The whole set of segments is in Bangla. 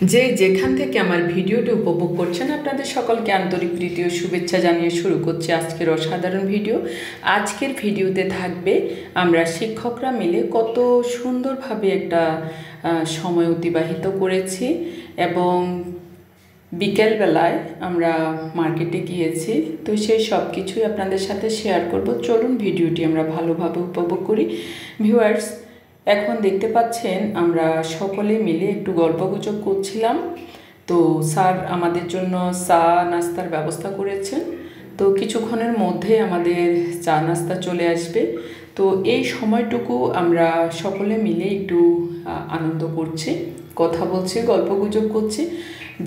যে যেখান থেকে আমার ভিডিওটি উপভোগ করছেন আপনাদের সকলকে আন্তরিক প্রীতি ও শুভেচ্ছা জানিয়ে শুরু করছি আজকের অসাধারণ ভিডিও। আজকের ভিডিওতে থাকবে আমরা শিক্ষকরা মিলে কত সুন্দরভাবে একটা সময় অতিবাহিত করেছি এবং বিকেলবেলায় আমরা মার্কেটে গিয়েছি। তো সেই সব কিছুই আপনাদের সাথে শেয়ার করব। চলুন ভিডিওটি আমরা ভালোভাবে উপভোগ করি। ভিউয়ার্স, এখন দেখতে পাচ্ছেন আমরা সকলে মিলে একটু গল্পগুজব করছিলাম। তো স্যার আমাদের জন্য চা নাস্তার ব্যবস্থা করেছেন। তো কিছুক্ষণের মধ্যে আমাদের চা নাস্তা চলে আসবে। তো এই সময়টুকু আমরা সকলে মিলে একটু আনন্দ করছি, কথা বলছি, গল্পগুজব করছি।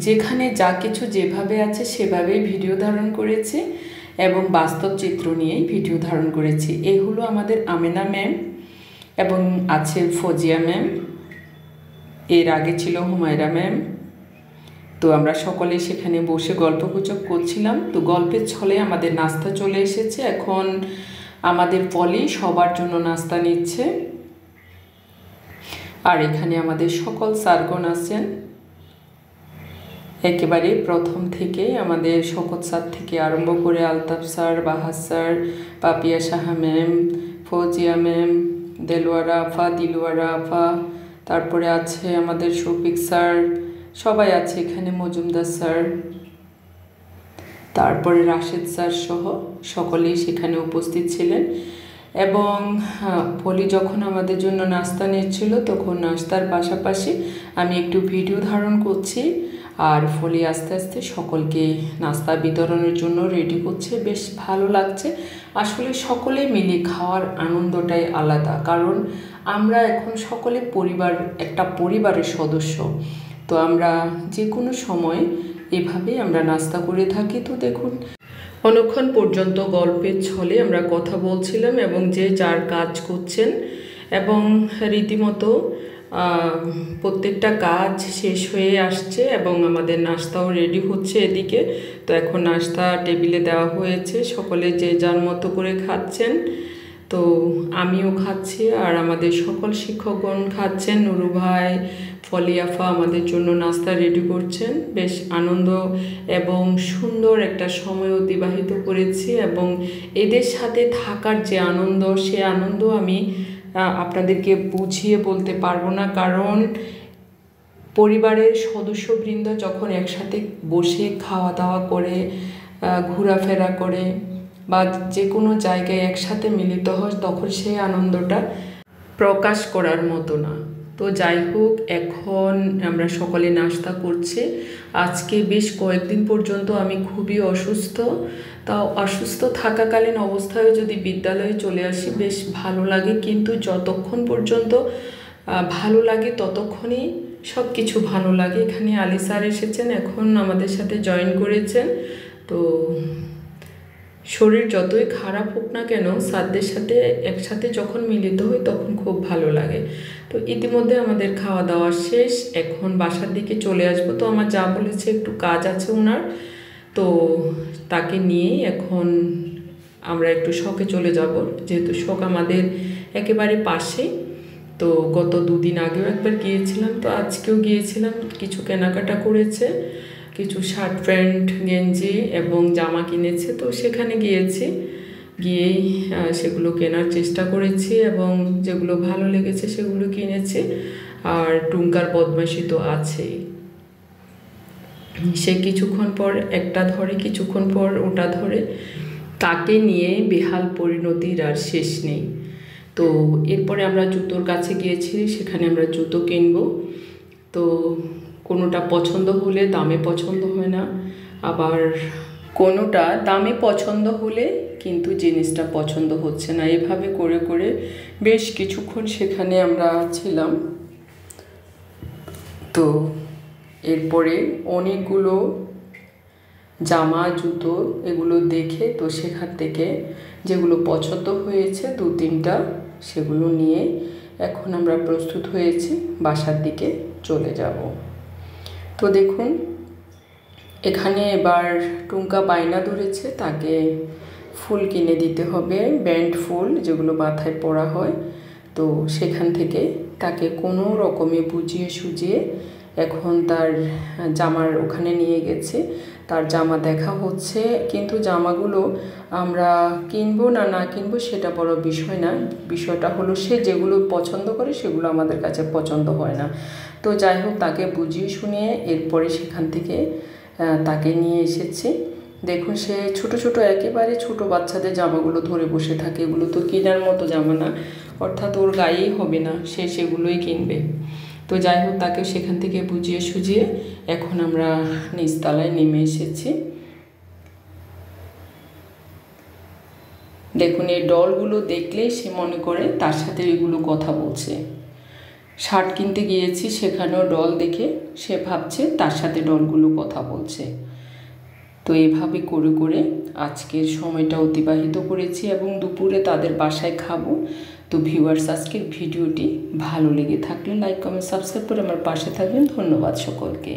যেখানে যা কিছু যেভাবে আছে সেভাবেই ভিডিও ধারণ করেছি এবং বাস্তব চিত্র নিয়েই ভিডিও ধারণ করেছি। এই হলো আমাদের আমেনা ম্যাম এবং আছে ফজিয়া ম্যাম, এর আগে ছিল হুমায়রা ম্যাম। তো আমরা সকলে সেখানে বসে গল্পগুজব করছিলাম। তো গল্পের ছলে আমাদের নাস্তা চলে এসেছে। এখন আমাদের পলি সবার জন্য নাস্তা নিচ্ছে। আর এখানে আমাদের সকল স্যারগণ আছেন, একেবারে প্রথম থেকে আমাদের শকত স্যার থেকে আরম্ভ করে Altaf sir, Bahar sir, Papiya Saha ma'am, Fazia ma'am, Dilwara আফা, তারপরে আছে আমাদের শফিক স্যার, সবাই আছে এখানে, মজুমদার স্যার, তারপরে রাশেদ স্যার সহ সকলেই সেখানে উপস্থিত ছিলেন। এবং ফলি যখন আমাদের জন্য নাস্তা নিচ্ছিল তখন নাস্তার পাশাপাশি আমি একটু ভিডিও ধারণ করছি আর ফলি আস্তে আস্তে সকলকে নাস্তা বিতরণের জন্য রেডি করছে। বেশ ভালো লাগছে। আসলে সকলে মিলে খাওয়ার আনন্দটাই আলাদা, কারণ আমরা এখন সকলে একটা পরিবারের সদস্য। তো আমরা যে কোনো সময় এভাবেই আমরা নাস্তা করে থাকি। তো দেখুন, অনেকক্ষণ পর্যন্ত গল্পের ছলে আমরা কথা বলছিলাম এবং যে যার কাজ করছেন এবং রীতিমতো প্রত্যেকটা কাজ শেষ হয়ে আসছে এবং আমাদের নাস্তাও রেডি হচ্ছে এদিকে। তো এখন নাস্তা টেবিলে দেওয়া হয়েছে, সকলে যে যার মতো করে খাচ্ছেন। তো আমিও খাচ্ছি আর আমাদের সকল শিক্ষকগণ খাচ্ছেন। নুরু ভাই, ফলিয়াফা আমাদের জন্য নাস্তা রেডি করছেন। বেশ আনন্দ এবং সুন্দর একটা সময় অতিবাহিত করেছি এবং এদের সাথে থাকার যে আনন্দ, সে আনন্দ আমি আপনাদেরকে বুঝিয়ে বলতে পারবো না। কারণ পরিবারের সদস্যবৃন্দ যখন একসাথে বসে খাওয়া দাওয়া করে, ঘোরাফেরা করে বা যে কোনো জায়গায় একসাথে মিলিত হয়, তখন সেই আনন্দটা প্রকাশ করার মতো না। তো যাই হোক, এখন আমরা সকলে নাস্তা করছি। আজকে বেশ কয়েকদিন পর্যন্ত আমি খুবই অসুস্থ। তাও অসুস্থ থাকাকালীন অবস্থায় যদি বিদ্যালয়ে চলে আসি বেশ ভালো লাগে, কিন্তু যতক্ষণ পর্যন্ত ভালো লাগে ততক্ষণই সব কিছু ভালো লাগে। এখানে আলী স্যার এসেছেন, এখন আমাদের সাথে জয়েন করেছেন। তো শরীর যতই খারাপ হোক না কেন, স্যারদের সাথে একসাথে যখন মিলিত হই তখন খুব ভালো লাগে। তো ইতিমধ্যে আমাদের খাওয়া দাওয়া শেষ, এখন বাসার দিকে চলে আসবো। তো আমার যা বলেছে একটু কাজ আছে ওনার, তো তাকে নিয়ে এখন আমরা একটু শখে চলে যাব, যেহেতু শখ আমাদের একেবারে পাশে। তো গত দুদিন আগেও একবার গিয়েছিলাম, তো আজকেও গিয়েছিলাম, কিছু কেনাকাটা করেছে, কিছু শার্ট প্যান্ট গেঞ্জি এবং জামা কিনেছে। তো সেখানে গিয়েই সেগুলো কেনার চেষ্টা করেছি এবং যেগুলো ভালো লেগেছে সেগুলো কিনেছি। আর টুঙ্কার বদমাইশি তো আছেই, সে কিছুক্ষণ পর একটা ধরে, কিছুক্ষণ পর ওটা ধরে, তাকে নিয়ে বেহাল পরিণতির আর শেষ নেই। তো এরপরে আমরা জুতোর কাছে গিয়েছি, সেখানে আমরা জুতো কিনবো। তো কোনোটা পছন্দ হলে দামে পছন্দ হয় না, আবার কোনোটা দামে পছন্দ হলে কিন্তু জিনিসটা পছন্দ হচ্ছে না। এভাবে করে করে বেশ কিছুক্ষণ সেখানে আমরা ছিলাম। তো এরপরে অনেকগুলো জামা জুতো এগুলো দেখে, তো সেখান থেকে যেগুলো পছন্দ হয়েছে দু তিনটা, সেগুলো নিয়ে এখন আমরা প্রস্তুত হয়েছি, বাসার দিকে চলে যাব। তো দেখুন, এখানে এবার টুঙ্কা বায়না ধরেছে, তাকে ফুল কিনে দিতে হবে, ব্যান্ড ফুল যেগুলো মাথায় পরা হয়। তো সেখান থেকে তাকে কোনো রকমে বুঝিয়ে সুঝিয়ে এখন তার জামার ওখানে নিয়ে গেছে, তার জামা দেখা হচ্ছে। কিন্তু জামাগুলো আমরা কিনবো না না কিনবো সেটা বড় বিষয় না, বিষয়টা হলো সে যেগুলো পছন্দ করে সেগুলো আমাদের কাছে পছন্দ হয় না। তো যাই হোক, তাকে বুঝিয়ে শুনিয়ে এরপরে সেখান থেকে তাকে নিয়ে এসেছি। দেখুন, সে ছোট ছোট একেবারে ছোট বাচ্চাদের জামাগুলো ধরে বসে থাকে। এগুলো তো কেনার মতো জামা না, অর্থাৎ ওর গায়েই হবে না, সে সেগুলোই কিনবে। তো যাই হোক, তাকে সেখান থেকে বুঝিয়ে সুঝিয়ে এখন আমরা নিচতলায় নেমে এসেছি। দেখুন, এই ডলগুলো দেখলেই সে মনে করে তার সাথে এগুলো কথা বলছে। শার্ট কিনতে গিয়েছি, সেখানেও ডল দেখে সে ভাবছে তার সাথে ডলগুলো কথা বলছে। তো এইভাবে করে করে আজকের সময়টা অতিবাহিত করেছি এবং দুপুরে তাদের বাসায় খাবো। তো ভিউয়ার্স, আজকের ভিডিওটি ভালো লেগে থাকলে লাইক কমেন্ট সাবস্ক্রাইব করে আমার পাশে থাকবেন। ধন্যবাদ সকলকে।